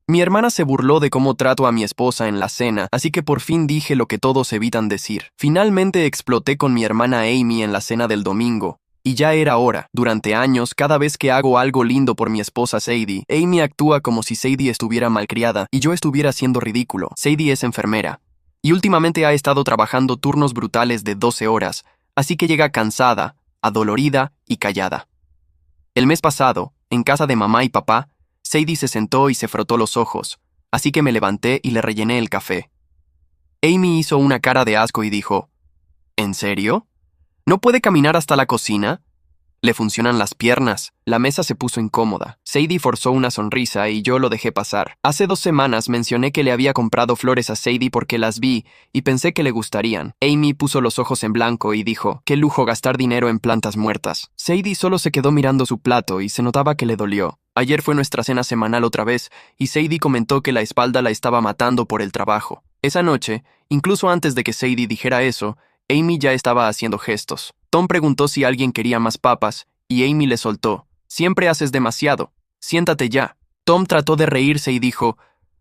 Mi hermana se burló de cómo trato a mi esposa en la cena, así que por fin dije lo que todos evitan decir. Finalmente exploté con mi hermana Amy en la cena del domingo. Y ya era hora. Durante años, cada vez que hago algo lindo por mi esposa Sadie, Amy actúa como si Sadie estuviera malcriada y yo estuviera siendo ridículo. Sadie es enfermera. Y últimamente ha estado trabajando turnos brutales de 12 horas, así que llega cansada, adolorida y callada. El mes pasado, en casa de mamá y papá, Sadie se sentó y se frotó los ojos, así que me levanté y le rellené el café. Amy hizo una cara de asco y dijo, ¿En serio? ¿No puede caminar hasta la cocina? Le funcionan las piernas. La mesa se puso incómoda. Sadie forzó una sonrisa y yo lo dejé pasar. Hace 2 semanas mencioné que le había comprado flores a Sadie porque las vi y pensé que le gustarían. Amy puso los ojos en blanco y dijo, «Qué lujo gastar dinero en plantas muertas». Sadie solo se quedó mirando su plato y se notaba que le dolió. Ayer fue nuestra cena semanal otra vez y Sadie comentó que la espalda la estaba matando por el trabajo. Esa noche, incluso antes de que Sadie dijera eso, Amy ya estaba haciendo gestos. Tom preguntó si alguien quería más papas, y Amy le soltó. «Siempre haces demasiado. Siéntate ya». Tom trató de reírse y dijo,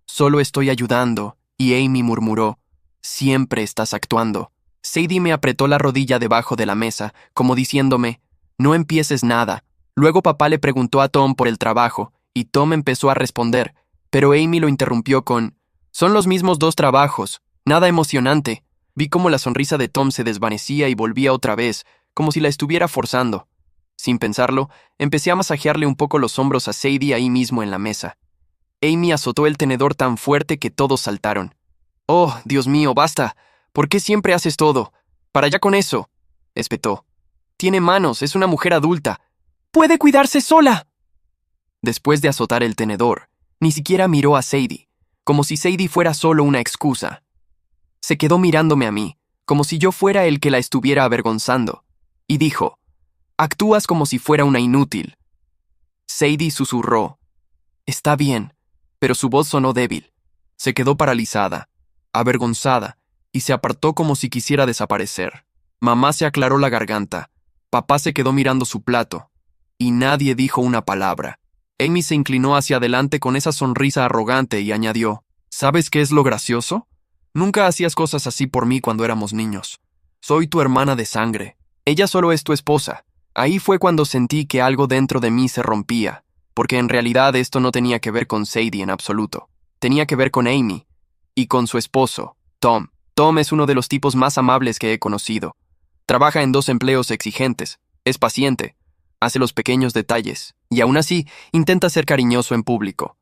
«Solo estoy ayudando», y Amy murmuró, «Siempre estás actuando». Sadie me apretó la rodilla debajo de la mesa, como diciéndome, «No empieces nada». Luego papá le preguntó a Tom por el trabajo, y Tom empezó a responder, pero Amy lo interrumpió con, «Son los mismos 2 trabajos. Nada emocionante». Vi cómo la sonrisa de Tom se desvanecía y volvía otra vez, como si la estuviera forzando. Sin pensarlo, empecé a masajearle un poco los hombros a Sadie ahí mismo en la mesa. Amy azotó el tenedor tan fuerte que todos saltaron. «Oh, Dios mío, basta. ¿Por qué siempre haces todo? Para allá con eso», espetó. «Tiene manos, es una mujer adulta. ¡Puede cuidarse sola!». Después de azotar el tenedor, ni siquiera miró a Sadie, como si Sadie fuera solo una excusa. Se quedó mirándome a mí, como si yo fuera el que la estuviera avergonzando, y dijo, «Actúas como si fuera una inútil». Sadie susurró, «Está bien», pero su voz sonó débil. Se quedó paralizada, avergonzada, y se apartó como si quisiera desaparecer. Mamá se aclaró la garganta, papá se quedó mirando su plato, y nadie dijo una palabra. Amy se inclinó hacia adelante con esa sonrisa arrogante y añadió, «¿Sabes qué es lo gracioso? Nunca hacías cosas así por mí cuando éramos niños. Soy tu hermana de sangre. Ella solo es tu esposa». Ahí fue cuando sentí que algo dentro de mí se rompía, porque en realidad esto no tenía que ver con Sadie en absoluto. Tenía que ver con Amy, y con su esposo, Tom. Tom es uno de los tipos más amables que he conocido. Trabaja en 2 empleos exigentes, es paciente, hace los pequeños detalles, y aún así intenta ser cariñoso en público.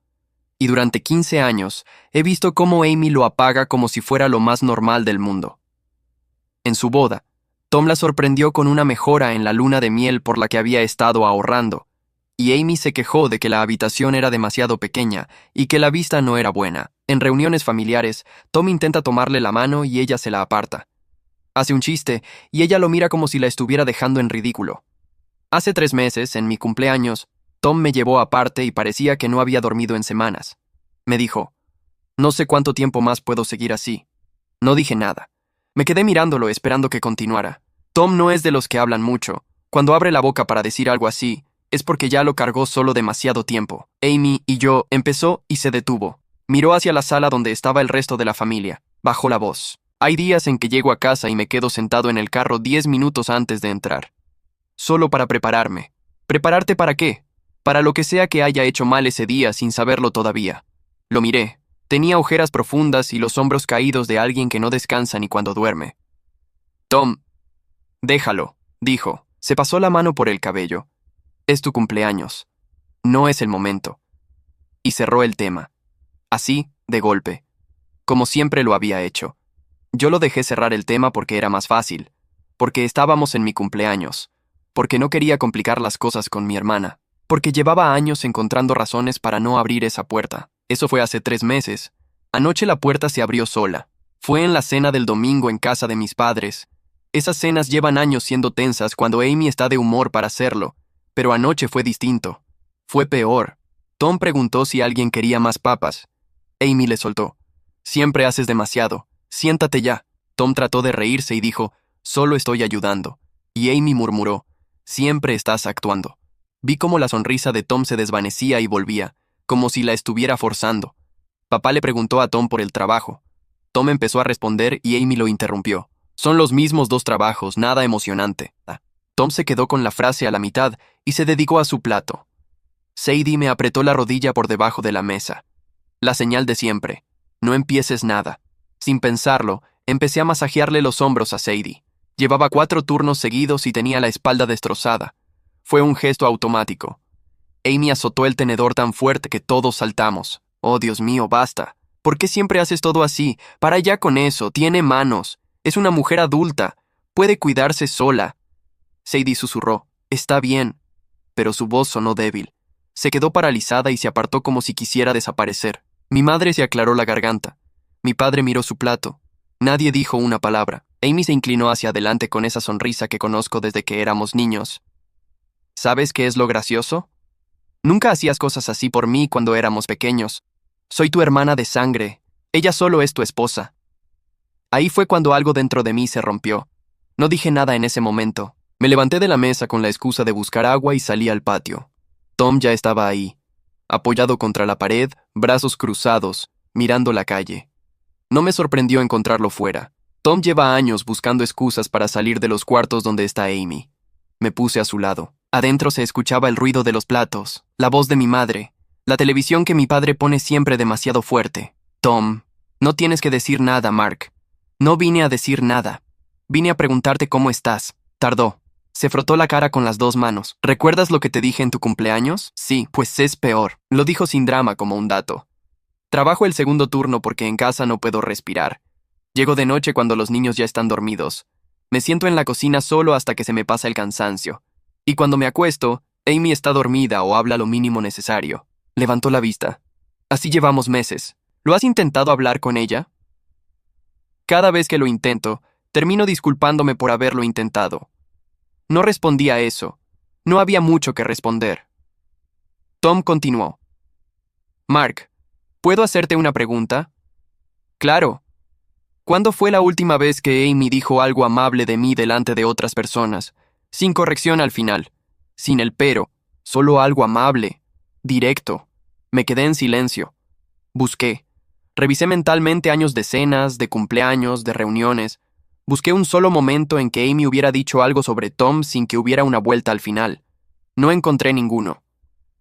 Y durante 15 años he visto cómo Amy lo apaga como si fuera lo más normal del mundo. En su boda, Tom la sorprendió con una mejora en la luna de miel por la que había estado ahorrando, y Amy se quejó de que la habitación era demasiado pequeña y que la vista no era buena. En reuniones familiares, Tom intenta tomarle la mano y ella se la aparta. Hace un chiste y ella lo mira como si la estuviera dejando en ridículo. Hace 3 meses, en mi cumpleaños, Tom me llevó aparte y parecía que no había dormido en semanas. Me dijo, «No sé cuánto tiempo más puedo seguir así». No dije nada. Me quedé mirándolo esperando que continuara. Tom no es de los que hablan mucho. Cuando abre la boca para decir algo así, es porque ya lo cargó solo demasiado tiempo. Amy y yo empezó y se detuvo. Miró hacia la sala donde estaba el resto de la familia. Bajó la voz. Hay días en que llego a casa y me quedo sentado en el carro 10 minutos antes de entrar. Solo para prepararme. ¿Prepararte para qué? Para lo que sea que haya hecho mal ese día sin saberlo todavía. Lo miré. Tenía ojeras profundas y los hombros caídos de alguien que no descansa ni cuando duerme. «Tom, déjalo», dijo. Se pasó la mano por el cabello. «Es tu cumpleaños. No es el momento». Y cerró el tema. Así, de golpe. Como siempre lo había hecho. Yo lo dejé cerrar el tema porque era más fácil. Porque estábamos en mi cumpleaños. Porque no quería complicar las cosas con mi hermana. Porque llevaba años encontrando razones para no abrir esa puerta. Eso fue hace 3 meses. Anoche la puerta se abrió sola. Fue en la cena del domingo en casa de mis padres. Esas cenas llevan años siendo tensas cuando Amy está de humor para hacerlo. Pero anoche fue distinto. Fue peor. Tom preguntó si alguien quería más papas. Amy le soltó. «Siempre haces demasiado. Siéntate ya». Tom trató de reírse y dijo, «Solo estoy ayudando». Y Amy murmuró, «Siempre estás actuando». Vi cómo la sonrisa de Tom se desvanecía y volvía, como si la estuviera forzando. Papá le preguntó a Tom por el trabajo. Tom empezó a responder y Amy lo interrumpió. Son los mismos dos trabajos, nada emocionante. Tom se quedó con la frase a la mitad y se dedicó a su plato. Sadie me apretó la rodilla por debajo de la mesa. La señal de siempre. No empieces nada. Sin pensarlo, empecé a masajearle los hombros a Sadie. Llevaba 4 turnos seguidos y tenía la espalda destrozada. Fue un gesto automático. Amy azotó el tenedor tan fuerte que todos saltamos. Oh, Dios mío, basta. ¿Por qué siempre haces todo así? Para ya con eso, tiene manos. Es una mujer adulta. Puede cuidarse sola. Sadie susurró. Está bien. Pero su voz sonó débil. Se quedó paralizada y se apartó como si quisiera desaparecer. Mi madre se aclaró la garganta. Mi padre miró su plato. Nadie dijo una palabra. Amy se inclinó hacia adelante con esa sonrisa que conozco desde que éramos niños. ¿Sabes qué es lo gracioso? Nunca hacías cosas así por mí cuando éramos pequeños. Soy tu hermana de sangre. Ella solo es tu esposa. Ahí fue cuando algo dentro de mí se rompió. No dije nada en ese momento. Me levanté de la mesa con la excusa de buscar agua y salí al patio. Tom ya estaba ahí, apoyado contra la pared, brazos cruzados, mirando la calle. No me sorprendió encontrarlo fuera. Tom lleva años buscando excusas para salir de los cuartos donde está Amy. Me puse a su lado. Adentro se escuchaba el ruido de los platos, la voz de mi madre, la televisión que mi padre pone siempre demasiado fuerte. Tom, no tienes que decir nada, Mark. No vine a decir nada. Vine a preguntarte cómo estás. Tardó. Se frotó la cara con las 2 manos. ¿Recuerdas lo que te dije en tu cumpleaños? Sí, pues es peor. Lo dijo sin drama como un dato. Trabajo el segundo turno porque en casa no puedo respirar. Llego de noche cuando los niños ya están dormidos. Me siento en la cocina solo hasta que se me pasa el cansancio. Y cuando me acuesto, Amy está dormida o habla lo mínimo necesario. Levantó la vista. Así llevamos meses. ¿Lo has intentado hablar con ella? Cada vez que lo intento, termino disculpándome por haberlo intentado. No respondí a eso. No había mucho que responder. Tom continuó. Mark, ¿puedo hacerte una pregunta? Claro. ¿Cuándo fue la última vez que Amy dijo algo amable de mí delante de otras personas? Sin corrección al final. Sin el pero. Solo algo amable. Directo. Me quedé en silencio. Busqué. Revisé mentalmente años de cenas, de cumpleaños, de reuniones. Busqué un solo momento en que Amy hubiera dicho algo sobre Tom sin que hubiera una vuelta al final. No encontré ninguno.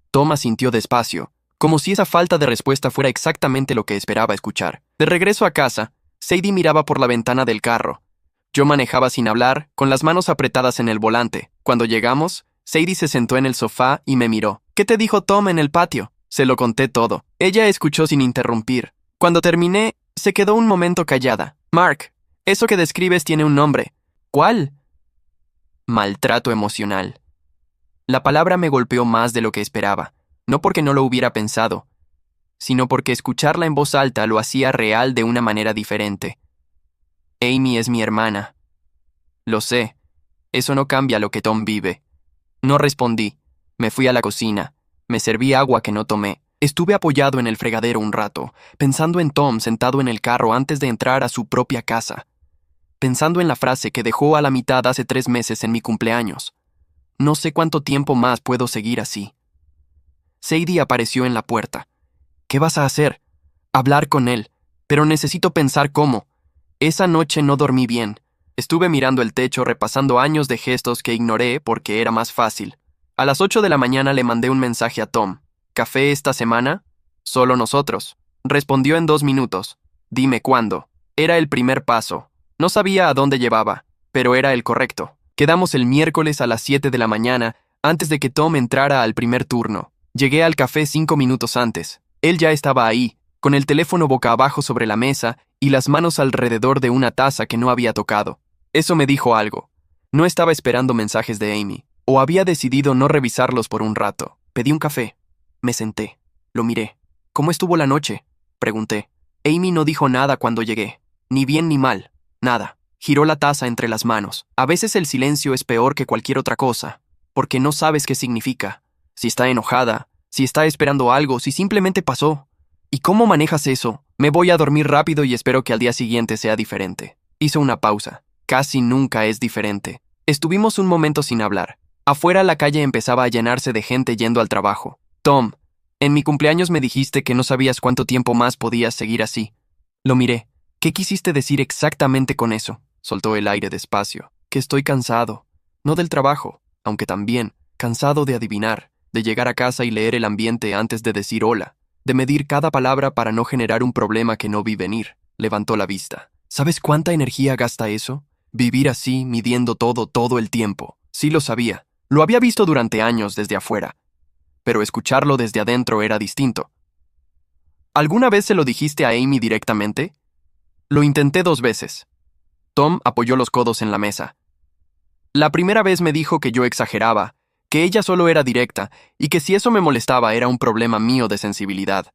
Tom asintió despacio, como si esa falta de respuesta fuera exactamente lo que esperaba escuchar. De regreso a casa, Sadie miraba por la ventana del carro. Yo manejaba sin hablar, con las manos apretadas en el volante. Cuando llegamos, Sadie se sentó en el sofá y me miró. ¿Qué te dijo Tom en el patio? Se lo conté todo. Ella escuchó sin interrumpir. Cuando terminé, se quedó un momento callada. Mark, eso que describes tiene un nombre. ¿Cuál? Maltrato emocional. La palabra me golpeó más de lo que esperaba, no porque no lo hubiera pensado, sino porque escucharla en voz alta lo hacía real de una manera diferente. Amy es mi hermana. Lo sé. Eso no cambia lo que Tom vive. No respondí. Me fui a la cocina. Me serví agua que no tomé. Estuve apoyado en el fregadero un rato, pensando en Tom sentado en el carro antes de entrar a su propia casa. Pensando en la frase que dejó a la mitad hace 3 meses en mi cumpleaños. No sé cuánto tiempo más puedo seguir así. Sadie apareció en la puerta. ¿Qué vas a hacer? Hablar con él. Pero necesito pensar cómo. Esa noche no dormí bien. Estuve mirando el techo repasando años de gestos que ignoré porque era más fácil. A las 8 de la mañana le mandé un mensaje a Tom. ¿Café esta semana? Solo nosotros. Respondió en 2 minutos. Dime cuándo. Era el primer paso. No sabía a dónde llevaba, pero era el correcto. Quedamos el miércoles a las 7 de la mañana, antes de que Tom entrara al primer turno. Llegué al café 5 minutos antes. Él ya estaba ahí, con el teléfono boca abajo sobre la mesa y las manos alrededor de una taza que no había tocado. Eso me dijo algo. No estaba esperando mensajes de Amy, o había decidido no revisarlos por un rato. Pedí un café. Me senté. Lo miré. ¿Cómo estuvo la noche? Pregunté. Amy no dijo nada cuando llegué. Ni bien ni mal. Nada. Giró la taza entre las manos. A veces el silencio es peor que cualquier otra cosa, porque no sabes qué significa. Si está enojada, si está esperando algo, si simplemente pasó. ¿Y cómo manejas eso? Me voy a dormir rápido y espero que al día siguiente sea diferente. Hizo una pausa. Casi nunca es diferente. Estuvimos un momento sin hablar. Afuera la calle empezaba a llenarse de gente yendo al trabajo. Tom, En mi cumpleaños me dijiste que no sabías cuánto tiempo más podías seguir así. Lo miré. ¿Qué quisiste decir exactamente con eso? Soltó el aire despacio. Que estoy cansado. No del trabajo, aunque también. Cansado de adivinar, de llegar a casa y leer el ambiente antes de decir hola, de medir cada palabra para no generar un problema que no vi venir. Levantó la vista. ¿Sabes cuánta energía gasta eso? Vivir así, midiendo todo el tiempo. Sí lo sabía. Lo había visto durante años desde afuera. Pero escucharlo desde adentro era distinto. ¿Alguna vez se lo dijiste a Amy directamente? Lo intenté 2 veces. Tom apoyó los codos en la mesa. La primera vez me dijo que yo exageraba, que ella solo era directa y que si eso me molestaba era un problema mío de sensibilidad.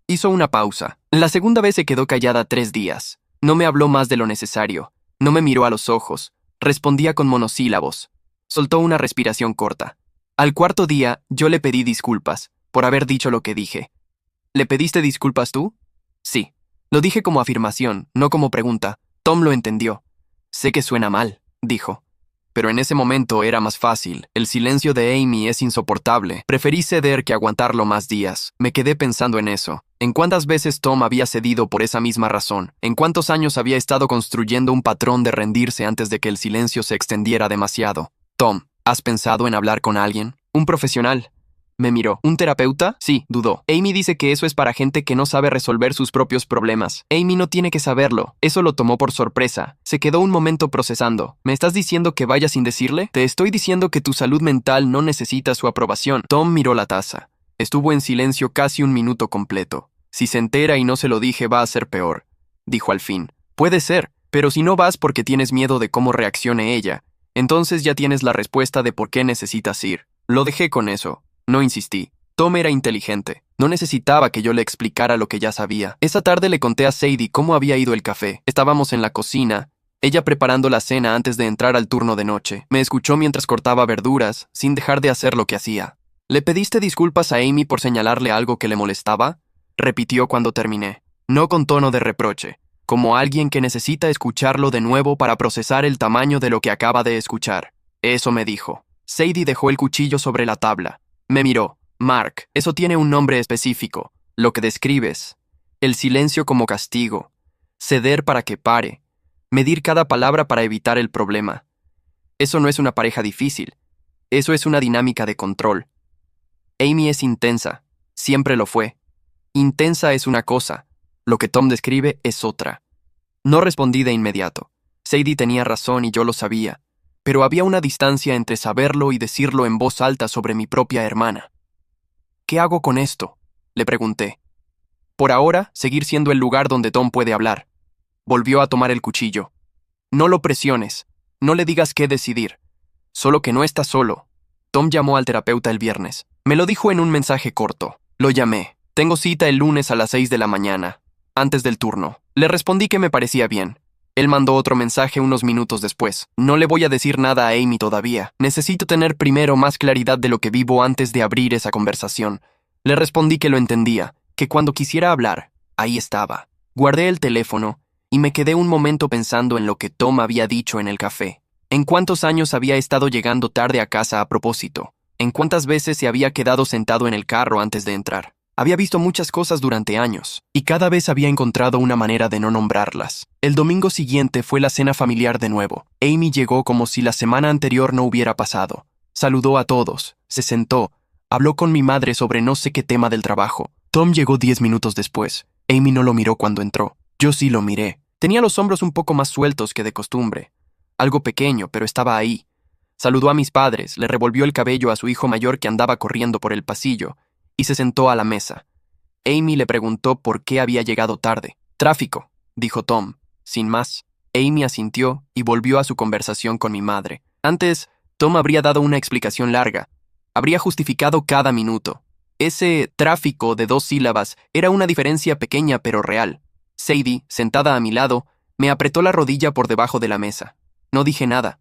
Hizo una pausa. La segunda vez se quedó callada 3 días. No me habló más de lo necesario. No me miró a los ojos. Respondía con monosílabos. Soltó una respiración corta. Al 4.º día, yo le pedí disculpas por haber dicho lo que dije. ¿Le pediste disculpas tú? Sí. Lo dije como afirmación, no como pregunta. Tom lo entendió. Sé que suena mal, dijo. Pero en ese momento era más fácil. El silencio de Amy es insoportable. Preferí ceder que aguantarlo más días. Me quedé pensando en eso. ¿En cuántas veces Tom había cedido por esa misma razón? ¿En cuántos años había estado construyendo un patrón de rendirse antes de que el silencio se extendiera demasiado? Tom, ¿has pensado en hablar con alguien? ¿Un profesional? Me miró. ¿Un terapeuta? Sí, dudó. Amy dice que eso es para gente que no sabe resolver sus propios problemas. Amy no tiene que saberlo. Eso lo tomó por sorpresa. Se quedó un momento procesando. ¿Me estás diciendo que vaya sin decirle? Te estoy diciendo que tu salud mental no necesita su aprobación. Tom miró la taza. Estuvo en silencio casi 1 minuto completo. Si se entera y no se lo dije va a ser peor, dijo al fin. Puede ser, pero si no vas porque tienes miedo de cómo reaccione ella, entonces ya tienes la respuesta de por qué necesitas ir. Lo dejé con eso. No insistí. Tom era inteligente. No necesitaba que yo le explicara lo que ya sabía. Esa tarde le conté a Sadie cómo había ido el café. Estábamos en la cocina, ella preparando la cena antes de entrar al turno de noche. Me escuchó mientras cortaba verduras, sin dejar de hacer lo que hacía. ¿Le pediste disculpas a Amy por señalarle algo que le molestaba? Repitió cuando terminé. No con tono de reproche, como alguien que necesita escucharlo de nuevo para procesar el tamaño de lo que acaba de escuchar. Eso me dijo. Sadie dejó el cuchillo sobre la tabla. Me miró. Mark, eso tiene un nombre específico. Lo que describes. El silencio como castigo. Ceder para que pare. Medir cada palabra para evitar el problema. Eso no es una pareja difícil. Eso es una dinámica de control. Amy es intensa. Siempre lo fue. Intensa es una cosa. Lo que Tom describe es otra. No respondí de inmediato. Sadie tenía razón y yo lo sabía. Pero había una distancia entre saberlo y decirlo en voz alta sobre mi propia hermana. ¿Qué hago con esto?, le pregunté. Por ahora, seguir siendo el lugar donde Tom puede hablar. Volvió a tomar el cuchillo. No lo presiones. No le digas qué decidir. Solo que no está solo. Tom llamó al terapeuta el viernes. Me lo dijo en un mensaje corto. Lo llamé. Tengo cita el lunes a las 6 de la mañana, antes del turno. Le respondí que me parecía bien. Él mandó otro mensaje unos minutos después. No le voy a decir nada a Amy todavía. Necesito tener primero más claridad de lo que vivo antes de abrir esa conversación. Le respondí que lo entendía, que cuando quisiera hablar, ahí estaba. Guardé el teléfono y me quedé un momento pensando en lo que Tom había dicho en el café. En cuántos años había estado llegando tarde a casa a propósito. En cuántas veces se había quedado sentado en el carro antes de entrar. Había visto muchas cosas durante años, y cada vez había encontrado una manera de no nombrarlas. El domingo siguiente fue la cena familiar de nuevo. Amy llegó como si la semana anterior no hubiera pasado. Saludó a todos, se sentó, habló con mi madre sobre no sé qué tema del trabajo. Tom llegó 10 minutos después. Amy no lo miró cuando entró. Yo sí lo miré. Tenía los hombros un poco más sueltos que de costumbre. Algo pequeño, pero estaba ahí. Saludó a mis padres, le revolvió el cabello a su hijo mayor que andaba corriendo por el pasillo, y se sentó a la mesa. Amy le preguntó por qué había llegado tarde. Tráfico, dijo Tom, sin más. Amy asintió y volvió a su conversación con mi madre. Antes, Tom habría dado una explicación larga. Habría justificado cada minuto. Ese tráfico de 2 sílabas era una diferencia pequeña pero real. Sadie, sentada a mi lado, me apretó la rodilla por debajo de la mesa. No dije nada,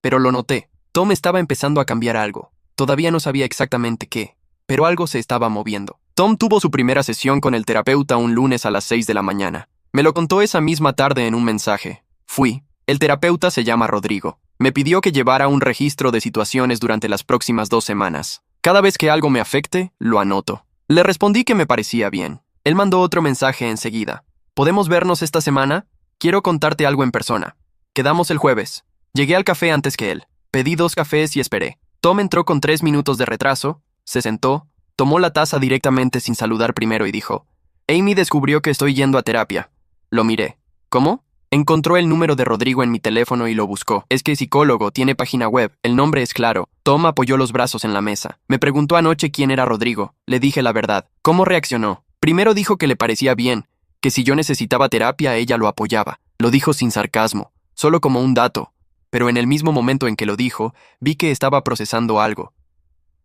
pero lo noté. Tom estaba empezando a cambiar algo. Todavía no sabía exactamente qué, pero algo se estaba moviendo. Tom tuvo su primera sesión con el terapeuta un lunes a las 6 de la mañana. Me lo contó esa misma tarde en un mensaje. Fui. El terapeuta se llama Rodrigo. Me pidió que llevara un registro de situaciones durante las próximas 2 semanas. Cada vez que algo me afecte, lo anoto. Le respondí que me parecía bien. Él mandó otro mensaje enseguida. ¿Podemos vernos esta semana? Quiero contarte algo en persona. Quedamos el jueves. Llegué al café antes que él. Pedí 2 cafés y esperé. Tom entró con 3 minutos de retraso, se sentó, tomó la taza directamente sin saludar primero y dijo: Amy descubrió que estoy yendo a terapia. Lo miré. ¿Cómo? Encontró el número de Rodrigo en mi teléfono y lo buscó. Es que es psicólogo, tiene página web, el nombre es claro. Tom apoyó los brazos en la mesa. Me preguntó anoche quién era Rodrigo. Le dije la verdad. ¿Cómo reaccionó? Primero dijo que le parecía bien, que si yo necesitaba terapia ella lo apoyaba. Lo dijo sin sarcasmo, solo como un dato. Pero en el mismo momento en que lo dijo, vi que estaba procesando algo.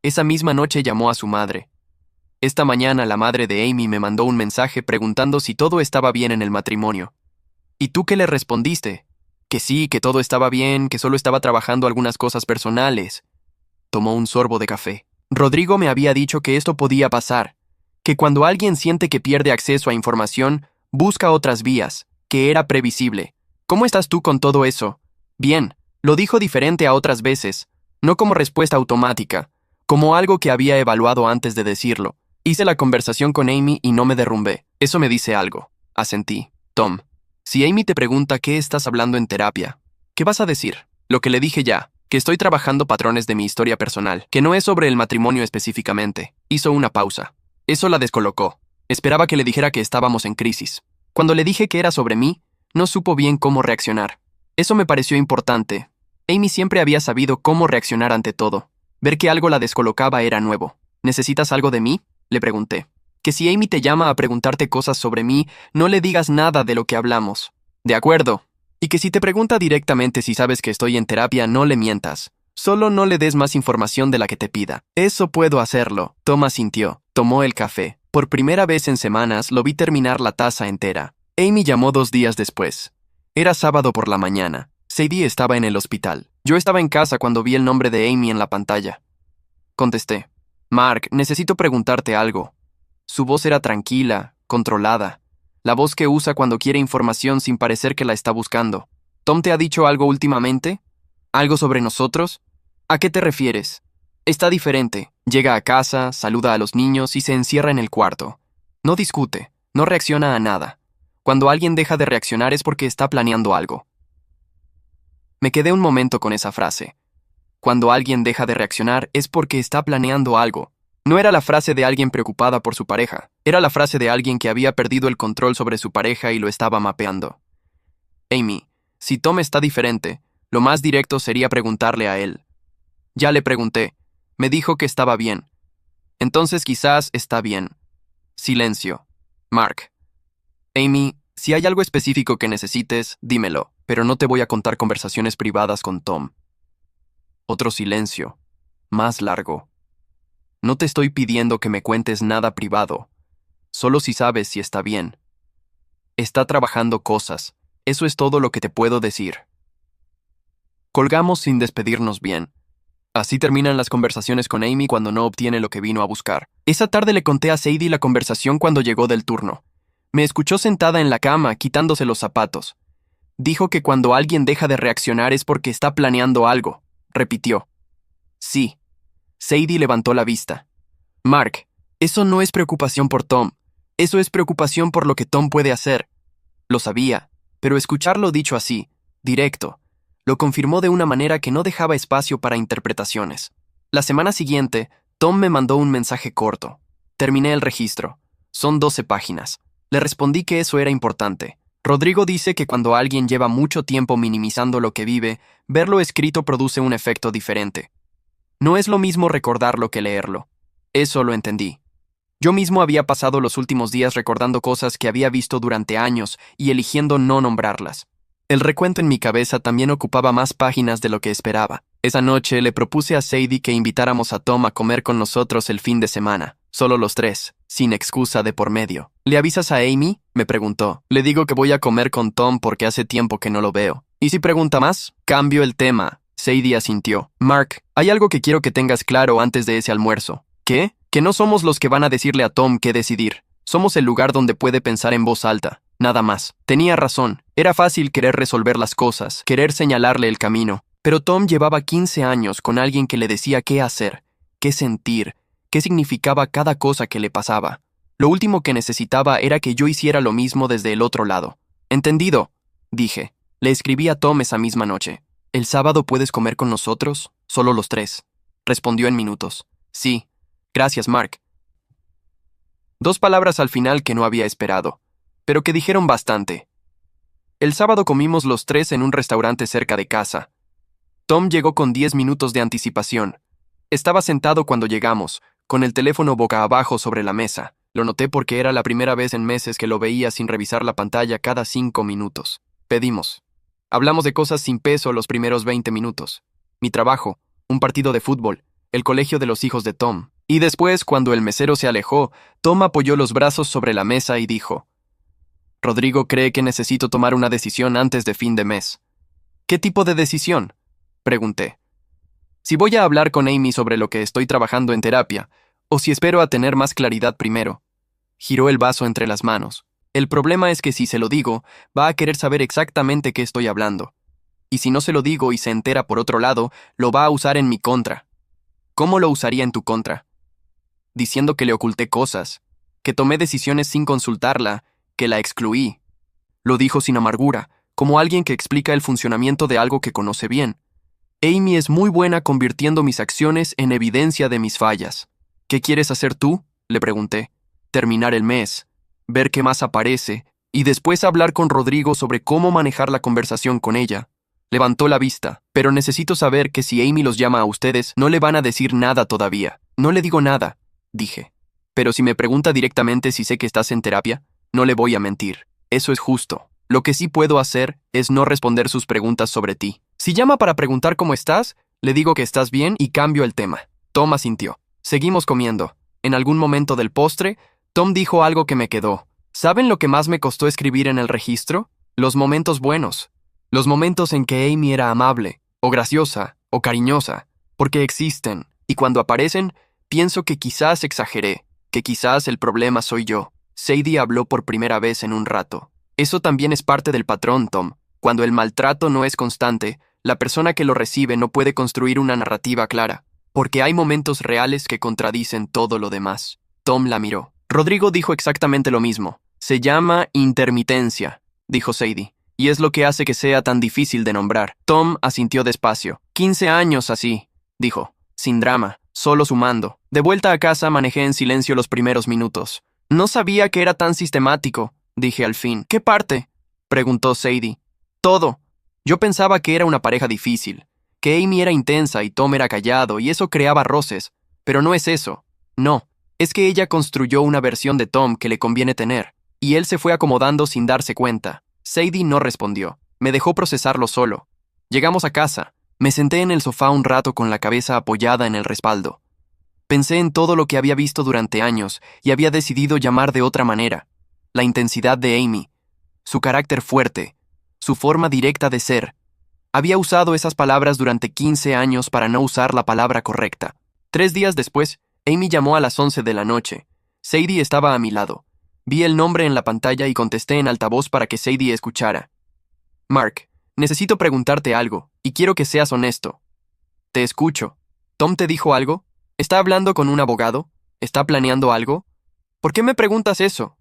Esa misma noche llamó a su madre. Esta mañana la madre de Amy me mandó un mensaje preguntando si todo estaba bien en el matrimonio. ¿Y tú qué le respondiste? Que sí, que todo estaba bien, que solo estaba trabajando algunas cosas personales. Tomó un sorbo de café. Rodrigo me había dicho que esto podía pasar, que cuando alguien siente que pierde acceso a información, busca otras vías, que era previsible. ¿Cómo estás tú con todo eso? Bien, lo dijo diferente a otras veces, no como respuesta automática, como algo que había evaluado antes de decirlo. Hice la conversación con Amy y no me derrumbé. Eso me dice algo. Asentí. Tom. Si Amy te pregunta qué estás hablando en terapia, ¿qué vas a decir? Lo que le dije ya, que estoy trabajando patrones de mi historia personal, que no es sobre el matrimonio específicamente. Hizo una pausa. Eso la descolocó. Esperaba que le dijera que estábamos en crisis. Cuando le dije que era sobre mí, no supo bien cómo reaccionar. Eso me pareció importante. Amy siempre había sabido cómo reaccionar ante todo. Ver que algo la descolocaba era nuevo. ¿Necesitas algo de mí? Le pregunté. Que si Amy te llama a preguntarte cosas sobre mí, no le digas nada de lo que hablamos. De acuerdo. Y que si te pregunta directamente si sabes que estoy en terapia, no le mientas. Solo no le des más información de la que te pida. Eso puedo hacerlo. Tom asintió. Tomó el café. Por primera vez en semanas lo vi terminar la taza entera. Amy llamó 2 días después. Era sábado por la mañana. Sadie estaba en el hospital. Yo estaba en casa cuando vi el nombre de Amy en la pantalla. Contesté. Mark, necesito preguntarte algo. Su voz era tranquila, controlada. La voz que usa cuando quiere información sin parecer que la está buscando. ¿Tom te ha dicho algo últimamente? ¿Algo sobre nosotros? ¿A qué te refieres? Está diferente. Llega a casa, saluda a los niños y se encierra en el cuarto. No discute, no reacciona a nada. Cuando alguien deja de reaccionar es porque está planeando algo. Me quedé un momento con esa frase. Cuando alguien deja de reaccionar es porque está planeando algo. No era la frase de alguien preocupada por su pareja, era la frase de alguien que había perdido el control sobre su pareja y lo estaba mapeando. Amy, si Tom está diferente, lo más directo sería preguntarle a él. Ya le pregunté. Me dijo que estaba bien. Entonces quizás está bien. Silencio. Mark. Amy, si hay algo específico que necesites, dímelo, pero no te voy a contar conversaciones privadas con Tom. Otro silencio. Más largo. No te estoy pidiendo que me cuentes nada privado, solo si sabes si está bien. Está trabajando cosas, eso es todo lo que te puedo decir. Colgamos sin despedirnos bien. Así terminan las conversaciones con Amy cuando no obtiene lo que vino a buscar. Esa tarde le conté a Sadie la conversación cuando llegó del turno. Me escuchó sentada en la cama, quitándose los zapatos. Dijo que cuando alguien deja de reaccionar es porque está planeando algo, repitió. Sí. Sadie levantó la vista. Mark, eso no es preocupación por Tom. Eso es preocupación por lo que Tom puede hacer. Lo sabía, pero escucharlo dicho así, directo, lo confirmó de una manera que no dejaba espacio para interpretaciones. La semana siguiente, Tom me mandó un mensaje corto. Terminé el registro. Son 12 páginas. Le respondí que eso era importante. Rodrigo dice que cuando alguien lleva mucho tiempo minimizando lo que vive, verlo escrito produce un efecto diferente. No es lo mismo recordarlo que leerlo. Eso lo entendí. Yo mismo había pasado los últimos días recordando cosas que había visto durante años y eligiendo no nombrarlas. El recuento en mi cabeza también ocupaba más páginas de lo que esperaba. Esa noche le propuse a Sadie que invitáramos a Tom a comer con nosotros el fin de semana. Solo los 3, sin excusa de por medio. ¿Le avisas a Amy?, me preguntó. Le digo que voy a comer con Tom porque hace tiempo que no lo veo. ¿Y si pregunta más? Cambio el tema. Sadie asintió. Mark, hay algo que quiero que tengas claro antes de ese almuerzo. ¿Qué? Que no somos los que van a decirle a Tom qué decidir. Somos el lugar donde puede pensar en voz alta. Nada más. Tenía razón. Era fácil querer resolver las cosas, querer señalarle el camino. Pero Tom llevaba 15 años con alguien que le decía qué hacer, qué sentir, qué significaba cada cosa que le pasaba. Lo último que necesitaba era que yo hiciera lo mismo desde el otro lado. «Entendido», dije. Le escribí a Tom esa misma noche. «¿El sábado puedes comer con nosotros? Solo los tres». Respondió en minutos. «Sí. Gracias, Mark». 2 palabras al final que no había esperado, pero que dijeron bastante. El sábado comimos los 3 en un restaurante cerca de casa. Tom llegó con 10 minutos de anticipación. Estaba sentado cuando llegamos, con el teléfono boca abajo sobre la mesa. Lo noté porque era la primera vez en meses que lo veía sin revisar la pantalla cada 5 minutos. Pedimos. Hablamos de cosas sin peso los primeros 20 minutos. Mi trabajo, un partido de fútbol, el colegio de los hijos de Tom. Y después, cuando el mesero se alejó, Tom apoyó los brazos sobre la mesa y dijo: «Rodrigo cree que necesito tomar una decisión antes de fin de mes». «¿Qué tipo de decisión?», pregunté. «Si voy a hablar con Amy sobre lo que estoy trabajando en terapia, o si espero a tener más claridad primero». Giró el vaso entre las manos. «El problema es que si se lo digo, va a querer saber exactamente qué estoy hablando. Y si no se lo digo y se entera por otro lado, lo va a usar en mi contra». «¿Cómo lo usaría en tu contra?». «Diciendo que le oculté cosas, que tomé decisiones sin consultarla, que la excluí». Lo dijo sin amargura, como alguien que explica el funcionamiento de algo que conoce bien. «Amy es muy buena convirtiendo mis acciones en evidencia de mis fallas». «¿Qué quieres hacer tú?», le pregunté. «Terminar el mes, ver qué más aparece, y después hablar con Rodrigo sobre cómo manejar la conversación con ella». Levantó la vista. «Pero necesito saber que si Amy los llama a ustedes, no le van a decir nada todavía». «No le digo nada», dije. «Pero si me pregunta directamente si sé que estás en terapia, no le voy a mentir. Eso es justo. Lo que sí puedo hacer es no responder sus preguntas sobre ti. Si llama para preguntar cómo estás, le digo que estás bien y cambio el tema». Tom asintió. Seguimos comiendo. En algún momento del postre, Tom dijo algo que me quedó. ¿Saben lo que más me costó escribir en el registro? Los momentos buenos. Los momentos en que Amy era amable, o graciosa, o cariñosa, porque existen, y cuando aparecen, pienso que quizás exageré, que quizás el problema soy yo. Sadie habló por primera vez en un rato. Eso también es parte del patrón, Tom. Cuando el maltrato no es constante, la persona que lo recibe no puede construir una narrativa clara, porque hay momentos reales que contradicen todo lo demás. Tom la miró. Rodrigo dijo exactamente lo mismo. «Se llama intermitencia», dijo Sadie, «y es lo que hace que sea tan difícil de nombrar». Tom asintió despacio. 15 años así, dijo, sin drama, solo sumando. De vuelta a casa manejé en silencio los primeros minutos. «No sabía que era tan sistemático», dije al fin. «¿Qué parte?», preguntó Sadie. «Todo. Yo pensaba que era una pareja difícil, que Amy era intensa y Tom era callado y eso creaba roces, pero no es eso. No, es que ella construyó una versión de Tom que le conviene tener, y él se fue acomodando sin darse cuenta». Sadie no respondió. Me dejó procesarlo solo. Llegamos a casa. Me senté en el sofá un rato con la cabeza apoyada en el respaldo. Pensé en todo lo que había visto durante años y había decidido llamar de otra manera. La intensidad de Amy, su carácter fuerte, su forma directa de ser. Había usado esas palabras durante 15 años para no usar la palabra correcta. 3 días después, Amy llamó a las 11 de la noche. Sadie estaba a mi lado. Vi el nombre en la pantalla y contesté en altavoz para que Sadie escuchara. «Mark, necesito preguntarte algo, y quiero que seas honesto». «Te escucho». «¿Tom te dijo algo? ¿Está hablando con un abogado? ¿Está planeando algo? ¿Por qué me preguntas eso?»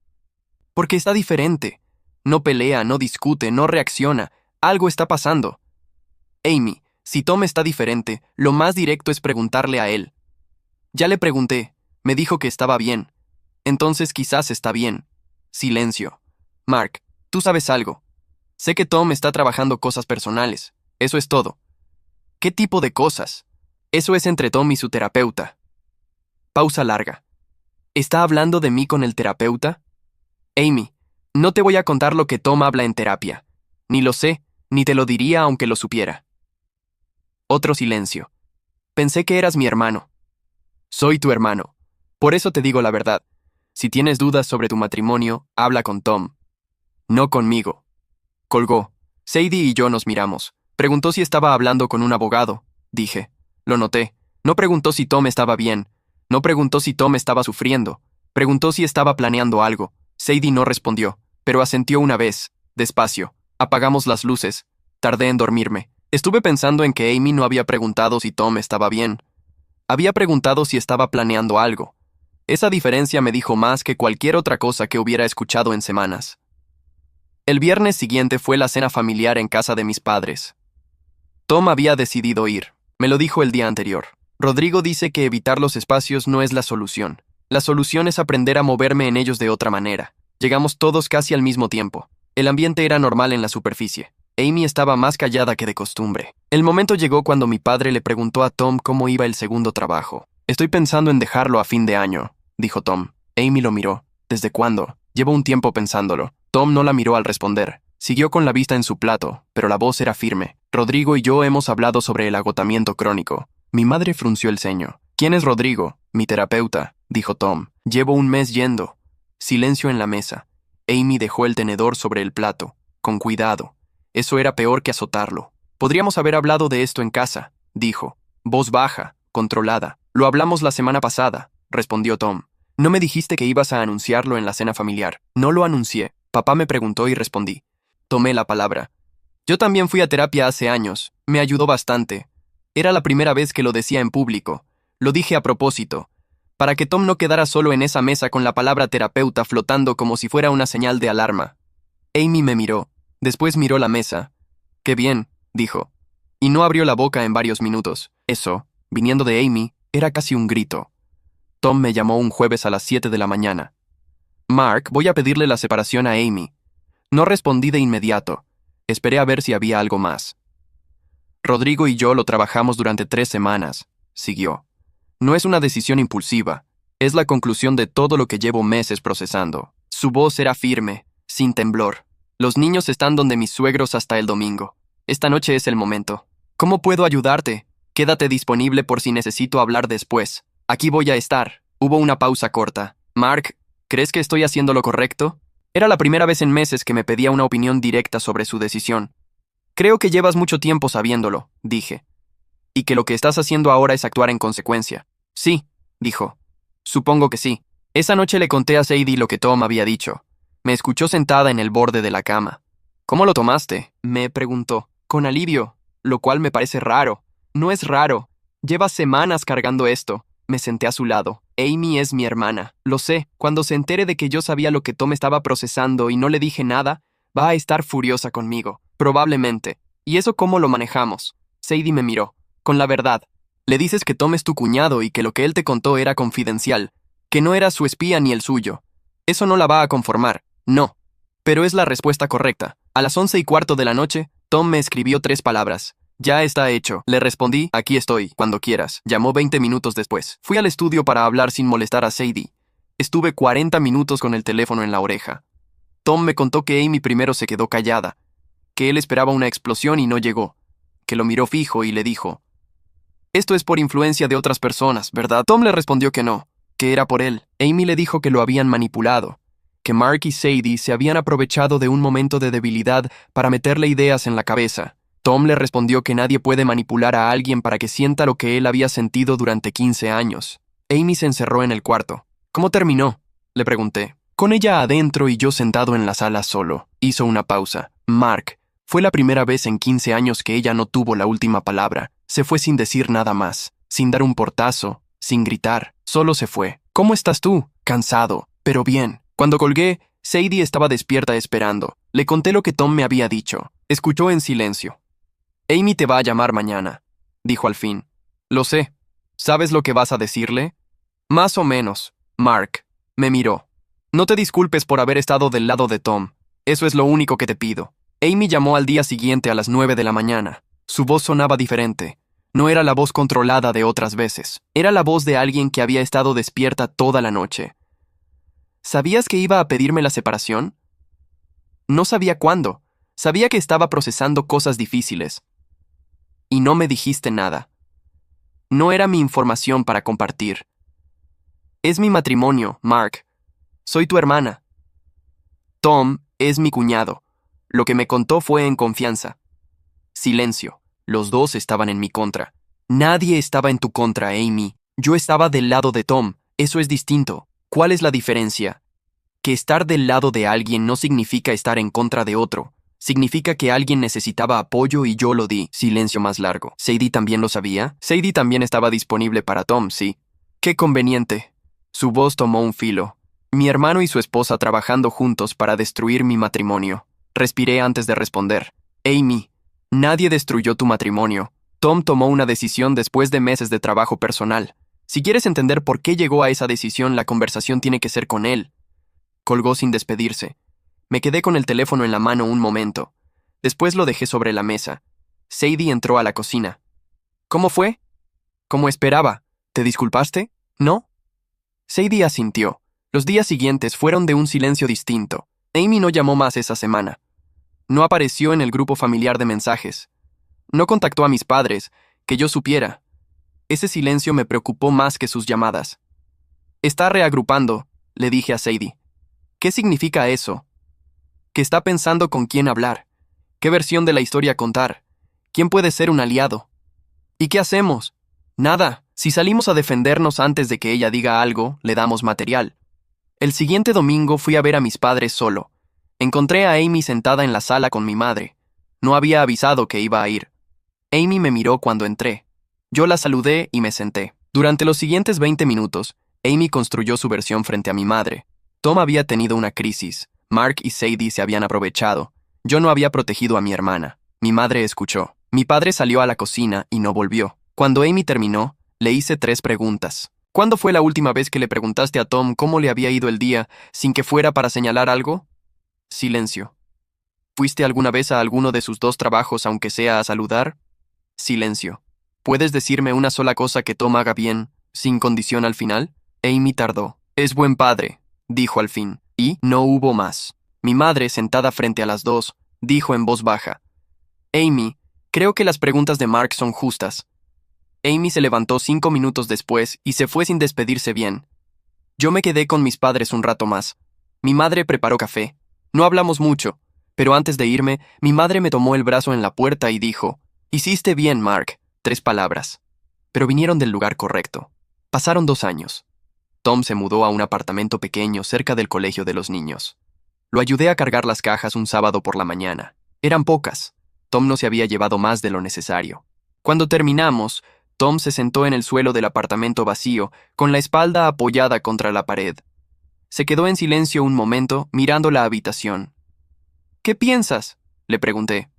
«Porque está diferente. No pelea, no discute, no reacciona. Algo está pasando». «Amy, si Tom está diferente, lo más directo es preguntarle a él». «Ya le pregunté. Me dijo que estaba bien. Entonces quizás está bien». Silencio. «Mark, tú sabes algo. Sé que Tom está trabajando cosas personales. Eso es todo». «¿Qué tipo de cosas?». «Eso es entre Tom y su terapeuta». Pausa larga. «¿Está hablando de mí con el terapeuta?». «Amy, no te voy a contar lo que Tom habla en terapia. Ni lo sé, ni te lo diría aunque lo supiera». Otro silencio. «Pensé que eras mi hermano». «Soy tu hermano. Por eso te digo la verdad. Si tienes dudas sobre tu matrimonio, habla con Tom. No conmigo». Colgó. Sadie y yo nos miramos. Preguntó si estaba hablando con un abogado. Dije. Lo noté. No preguntó si Tom estaba bien. No preguntó si Tom estaba sufriendo. Preguntó si estaba planeando algo. Sadie no respondió, pero asintió una vez, despacio. Apagamos las luces. Tardé en dormirme. Estuve pensando en que Amy no había preguntado si Tom estaba bien. Había preguntado si estaba planeando algo. Esa diferencia me dijo más que cualquier otra cosa que hubiera escuchado en semanas. El viernes siguiente fue la cena familiar en casa de mis padres. Tom había decidido ir. Me lo dijo el día anterior. Rodrigo dice que evitar los espacios no es la solución. La solución es aprender a moverme en ellos de otra manera. Llegamos todos casi al mismo tiempo. El ambiente era normal en la superficie. Amy estaba más callada que de costumbre. El momento llegó cuando mi padre le preguntó a Tom cómo iba el segundo trabajo. Estoy pensando en dejarlo a fin de año, dijo Tom. Amy lo miró. ¿Desde cuándo? Llevo un tiempo pensándolo. Tom no la miró al responder. Siguió con la vista en su plato, pero la voz era firme. Rodrigo y yo hemos hablado sobre el agotamiento crónico. Mi madre frunció el ceño. ¿Quién es Rodrigo? Mi terapeuta, dijo Tom. Llevo un mes yendo. Silencio en la mesa. Amy dejó el tenedor sobre el plato. Con cuidado. Eso era peor que azotarlo. Podríamos haber hablado de esto en casa, dijo. Voz baja, controlada. Lo hablamos la semana pasada, respondió Tom. No me dijiste que ibas a anunciarlo en la cena familiar. No lo anuncié. Papá me preguntó y respondí. Tomé la palabra. Yo también fui a terapia hace años. Me ayudó bastante. Era la primera vez que lo decía en público. Lo dije a propósito, para que Tom no quedara solo en esa mesa con la palabra terapeuta flotando como si fuera una señal de alarma. Amy me miró. Después miró la mesa. «Qué bien», dijo. Y no abrió la boca en varios minutos. Eso, viniendo de Amy, era casi un grito. Tom me llamó un jueves a las 7 de la mañana. «Mark, voy a pedirle la separación a Amy». No respondí de inmediato. Esperé a ver si había algo más. Rodrigo y yo lo trabajamos durante 3 semanas, siguió. No es una decisión impulsiva. Es la conclusión de todo lo que llevo meses procesando. Su voz era firme, sin temblor. Los niños están donde mis suegros hasta el domingo. Esta noche es el momento. ¿Cómo puedo ayudarte? Quédate disponible por si necesito hablar después. Aquí voy a estar. Hubo una pausa corta. Mark, ¿crees que estoy haciendo lo correcto? Era la primera vez en meses que me pedía una opinión directa sobre su decisión. Creo que llevas mucho tiempo sabiéndolo, dije. Y que lo que estás haciendo ahora es actuar en consecuencia. Sí, dijo. Supongo que sí. Esa noche le conté a Sadie lo que Tom había dicho. Me escuchó sentada en el borde de la cama. ¿Cómo lo tomaste?, me preguntó. Con alivio, lo cual me parece raro. No es raro. Llevas semanas cargando esto. Me senté a su lado. Amy es mi hermana. Lo sé. Cuando se entere de que yo sabía lo que Tom estaba procesando y no le dije nada, va a estar furiosa conmigo. Probablemente. ¿Y eso cómo lo manejamos? Sadie me miró. Con la verdad. Le dices que Tom es tu cuñado y que lo que él te contó era confidencial. Que no era su espía ni el suyo. Eso no la va a conformar. No. Pero es la respuesta correcta. A las 11:15 de la noche, Tom me escribió 3 palabras. Ya está hecho. Le respondí, aquí estoy, cuando quieras. Llamó 20 minutos después. Fui al estudio para hablar sin molestar a Sadie. Estuve 40 minutos con el teléfono en la oreja. Tom me contó que Amy primero se quedó callada, que él esperaba una explosión y no llegó, que lo miró fijo y le dijo, «Esto es por influencia de otras personas, ¿verdad?» Tom le respondió que no, que era por él. Amy le dijo que lo habían manipulado, que Mark y Sadie se habían aprovechado de un momento de debilidad para meterle ideas en la cabeza. Tom le respondió que nadie puede manipular a alguien para que sienta lo que él había sentido durante 15 años. Amy se encerró en el cuarto. «¿Cómo terminó?», le pregunté. Con ella adentro y yo sentado en la sala solo. Hizo una pausa. Mark, fue la primera vez en 15 años que ella no tuvo la última palabra. Se fue sin decir nada más, sin dar un portazo, sin gritar. Solo se fue. «¿Cómo estás tú?» «Cansado, pero bien». Cuando colgué, Sadie estaba despierta esperando. Le conté lo que Tom me había dicho. Escuchó en silencio. «Amy te va a llamar mañana», dijo al fin. «Lo sé. ¿Sabes lo que vas a decirle?» «Más o menos». Mark me miró. «No te disculpes por haber estado del lado de Tom. Eso es lo único que te pido». Amy llamó al día siguiente a las 9 de la mañana. Su voz sonaba diferente. No era la voz controlada de otras veces. Era la voz de alguien que había estado despierta toda la noche. «¿Sabías que iba a pedirme la separación?» No sabía cuándo. Sabía que estaba procesando cosas difíciles. Y no me dijiste nada. No era mi información para compartir. Es mi matrimonio, Mark. Soy tu hermana. Tom es mi cuñado. Lo que me contó fue en confianza. Silencio. Los dos estaban en mi contra. Nadie estaba en tu contra, Amy. Yo estaba del lado de Tom. Eso es distinto. ¿Cuál es la diferencia? Que estar del lado de alguien no significa estar en contra de otro. Significa que alguien necesitaba apoyo y yo lo di. Silencio más largo. ¿Sadie también lo sabía? Sadie también estaba disponible para Tom, sí. ¡Qué conveniente! Su voz tomó un filo. Mi hermano y su esposa trabajando juntos para destruir mi matrimonio. Respiré antes de responder. Amy, nadie destruyó tu matrimonio. Tom tomó una decisión después de meses de trabajo personal. Si quieres entender por qué llegó a esa decisión, la conversación tiene que ser con él. Colgó sin despedirse. Me quedé con el teléfono en la mano un momento. Después lo dejé sobre la mesa. Sadie entró a la cocina. ¿Cómo fue? Como esperaba. ¿Te disculpaste? ¿No? Sadie asintió. Los días siguientes fueron de un silencio distinto. Amy no llamó más esa semana. No apareció en el grupo familiar de mensajes. No contactó a mis padres, que yo supiera. Ese silencio me preocupó más que sus llamadas. Está reagrupando, le dije a Sadie. ¿Qué significa eso? Que está pensando con quién hablar, qué versión de la historia contar, quién puede ser un aliado. ¿Y qué hacemos? Nada. Si salimos a defendernos antes de que ella diga algo, le damos material. El siguiente domingo fui a ver a mis padres solo. Encontré a Amy sentada en la sala con mi madre. No había avisado que iba a ir. Amy me miró cuando entré. Yo la saludé y me senté. Durante los siguientes 20 minutos, Amy construyó su versión frente a mi madre. Tom había tenido una crisis. Mark y Sadie se habían aprovechado. Yo no había protegido a mi hermana. Mi madre escuchó. Mi padre salió a la cocina y no volvió. Cuando Amy terminó, le hice 3 preguntas. ¿Cuándo fue la última vez que le preguntaste a Tom cómo le había ido el día sin que fuera para señalar algo? Silencio. ¿Fuiste alguna vez a alguno de sus 2 trabajos aunque sea a saludar? Silencio. ¿Puedes decirme una sola cosa que Tom haga bien, sin condición al final? Amy tardó. Es buen padre, dijo al fin. Y no hubo más. Mi madre, sentada frente a las 2, dijo en voz baja. Amy, creo que las preguntas de Mark son justas. Amy se levantó 5 minutos después y se fue sin despedirse bien. Yo me quedé con mis padres un rato más. Mi madre preparó café. No hablamos mucho, pero antes de irme, mi madre me tomó el brazo en la puerta y dijo, «Hiciste bien, Mark», 3 palabras. Pero vinieron del lugar correcto. Pasaron 2 años. Tom se mudó a un apartamento pequeño cerca del colegio de los niños. Lo ayudé a cargar las cajas un sábado por la mañana. Eran pocas. Tom no se había llevado más de lo necesario. Cuando terminamos, Tom se sentó en el suelo del apartamento vacío, con la espalda apoyada contra la pared. Se quedó en silencio un momento, mirando la habitación. ¿Qué piensas?, le pregunté.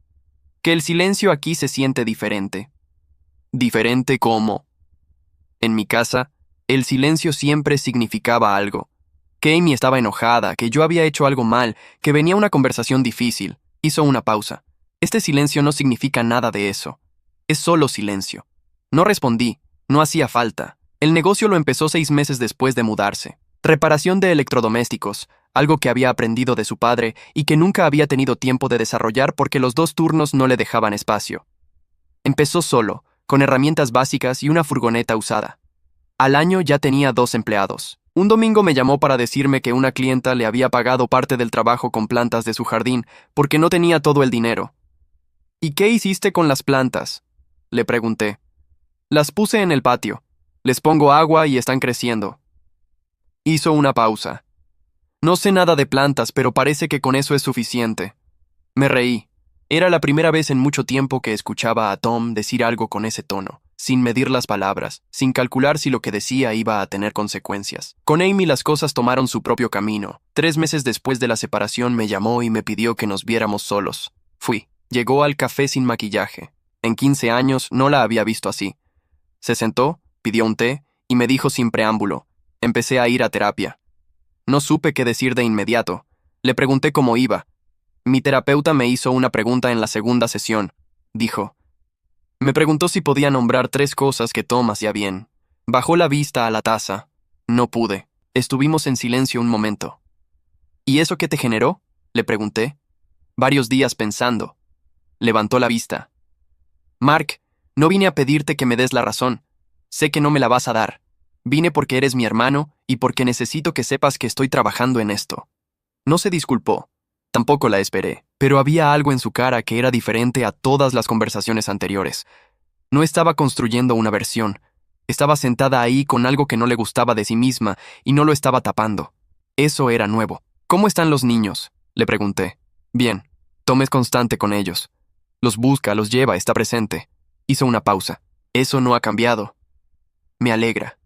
Que el silencio aquí se siente diferente. ¿Diferente cómo? En mi casa, el silencio siempre significaba algo. Que Amy estaba enojada, que yo había hecho algo mal, que venía una conversación difícil. Hizo una pausa. Este silencio no significa nada de eso. Es solo silencio. No respondí. No hacía falta. El negocio lo empezó 6 meses después de mudarse. Reparación de electrodomésticos, algo que había aprendido de su padre y que nunca había tenido tiempo de desarrollar porque los 2 turnos no le dejaban espacio. Empezó solo, con herramientas básicas y una furgoneta usada. Al año ya tenía 2 empleados. Un domingo me llamó para decirme que una clienta le había pagado parte del trabajo con plantas de su jardín porque no tenía todo el dinero. ¿Y qué hiciste con las plantas?, le pregunté. Las puse en el patio. Les pongo agua y están creciendo. Hizo una pausa. No sé nada de plantas, pero parece que con eso es suficiente. Me reí. Era la primera vez en mucho tiempo que escuchaba a Tom decir algo con ese tono, sin medir las palabras, sin calcular si lo que decía iba a tener consecuencias. Con Amy las cosas tomaron su propio camino. 3 meses después de la separación me llamó y me pidió que nos viéramos solos. Fui. Llegó al café sin maquillaje. En 15 años no la había visto así. Se sentó, pidió un té y me dijo sin preámbulo. Empecé a ir a terapia. No supe qué decir de inmediato. Le pregunté cómo iba. Mi terapeuta me hizo una pregunta en la segunda sesión. Dijo. Me preguntó si podía nombrar 3 cosas que Tom hacía bien. Bajó la vista a la taza. No pude. Estuvimos en silencio un momento. ¿Y eso qué te generó?, le pregunté. Varios días pensando. Levantó la vista. Mark, no vine a pedirte que me des la razón. Sé que no me la vas a dar. Vine porque eres mi hermano y porque necesito que sepas que estoy trabajando en esto. No se disculpó. Tampoco la esperé, pero había algo en su cara que era diferente a todas las conversaciones anteriores. No estaba construyendo una versión. Estaba sentada ahí con algo que no le gustaba de sí misma y no lo estaba tapando. Eso era nuevo. ¿Cómo están los niños?, le pregunté. Bien. Tom es constante con ellos. Los busca, los lleva, está presente. Hizo una pausa. Eso no ha cambiado. Me alegra.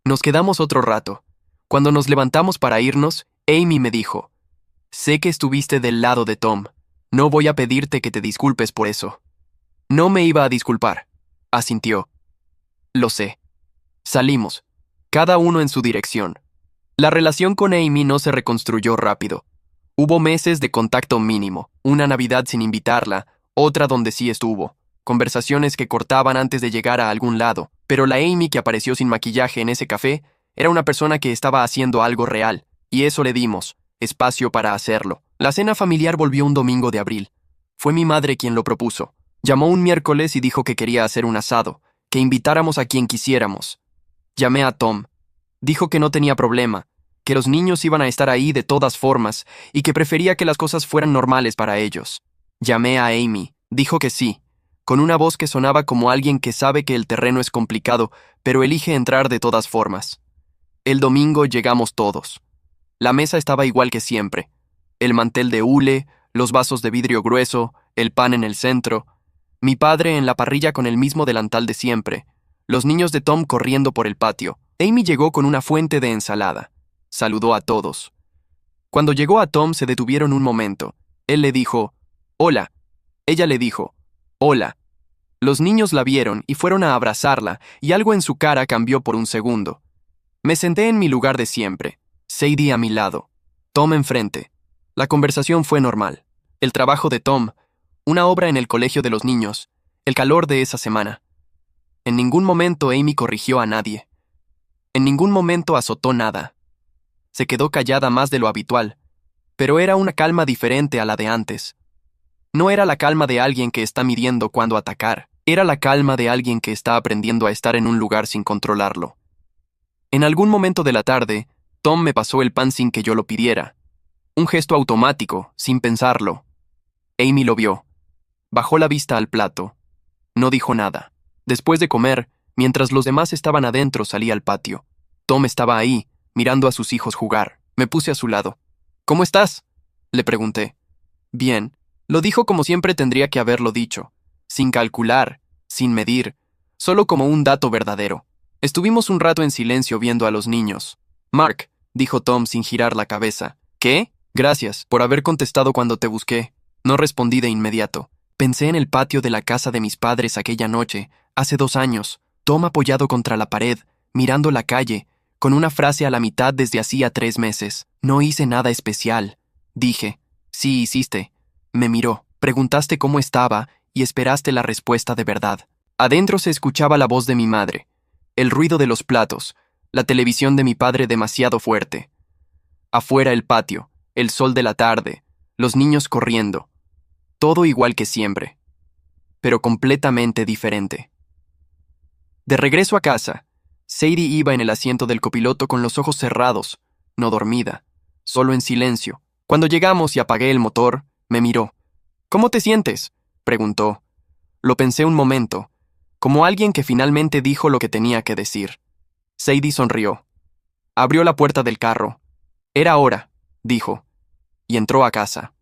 Nos quedamos otro rato. Cuando nos levantamos para irnos, Amy me dijo: sé que estuviste del lado de Tom. No voy a pedirte que te disculpes por eso. No me iba a disculpar. Asintió. Lo sé. Salimos, cada uno en su dirección. La relación con Amy no se reconstruyó rápido. Hubo meses de contacto mínimo, una Navidad sin invitarla, otra donde sí estuvo, conversaciones que cortaban antes de llegar a algún lado, pero la Amy que apareció sin maquillaje en ese café era una persona que estaba haciendo algo real, y eso le dimos, espacio para hacerlo. La cena familiar volvió un domingo de abril. Fue mi madre quien lo propuso. Llamó un miércoles y dijo que quería hacer un asado, que invitáramos a quien quisiéramos. Llamé a Tom. Dijo que no tenía problema, que los niños iban a estar ahí de todas formas y que prefería que las cosas fueran normales para ellos. Llamé a Amy. Dijo que sí, con una voz que sonaba como alguien que sabe que el terreno es complicado, pero elige entrar de todas formas. El domingo llegamos todos. La mesa estaba igual que siempre. El mantel de hule, los vasos de vidrio grueso, el pan en el centro. Mi padre en la parrilla con el mismo delantal de siempre. Los niños de Tom corriendo por el patio. Amy llegó con una fuente de ensalada. Saludó a todos. Cuando llegó a Tom se detuvieron un momento. Él le dijo: «Hola». Ella le dijo: «Hola». Los niños la vieron y fueron a abrazarla, y algo en su cara cambió por un segundo. Me senté en mi lugar de siempre. Sadie a mi lado. Tom enfrente. La conversación fue normal. El trabajo de Tom, una obra en el colegio de los niños, el calor de esa semana. En ningún momento Amy corrigió a nadie. En ningún momento azotó nada. Se quedó callada más de lo habitual, pero era una calma diferente a la de antes. No era la calma de alguien que está midiendo cuándo atacar, era la calma de alguien que está aprendiendo a estar en un lugar sin controlarlo. En algún momento de la tarde, Tom me pasó el pan sin que yo lo pidiera. Un gesto automático, sin pensarlo. Amy lo vio. Bajó la vista al plato. No dijo nada. Después de comer, mientras los demás estaban adentro, salí al patio. Tom estaba ahí, mirando a sus hijos jugar. Me puse a su lado. «¿Cómo estás?», le pregunté. «Bien», lo dijo como siempre tendría que haberlo dicho, sin calcular, sin medir, solo como un dato verdadero. Estuvimos un rato en silencio viendo a los niños. «Mark», dijo Tom sin girar la cabeza. «¿Qué? Gracias por haber contestado cuando te busqué». No respondí de inmediato. Pensé en el patio de la casa de mis padres aquella noche, hace 2 años, Tom apoyado contra la pared, mirando la calle, con una frase a la mitad desde hacía 3 meses. «No hice nada especial», dije. «Sí hiciste». Me miró, preguntaste cómo estaba y esperaste la respuesta de verdad. Adentro se escuchaba la voz de mi madre, el ruido de los platos, la televisión de mi padre demasiado fuerte. Afuera el patio, el sol de la tarde, los niños corriendo. Todo igual que siempre, pero completamente diferente. De regreso a casa, Sadie iba en el asiento del copiloto con los ojos cerrados, no dormida, solo en silencio. Cuando llegamos y apagué el motor, me miró. «¿Cómo te sientes?», preguntó. Lo pensé un momento, como alguien que finalmente dijo lo que tenía que decir. Sadie sonrió. Abrió la puerta del carro. «Era hora», dijo, y entró a casa.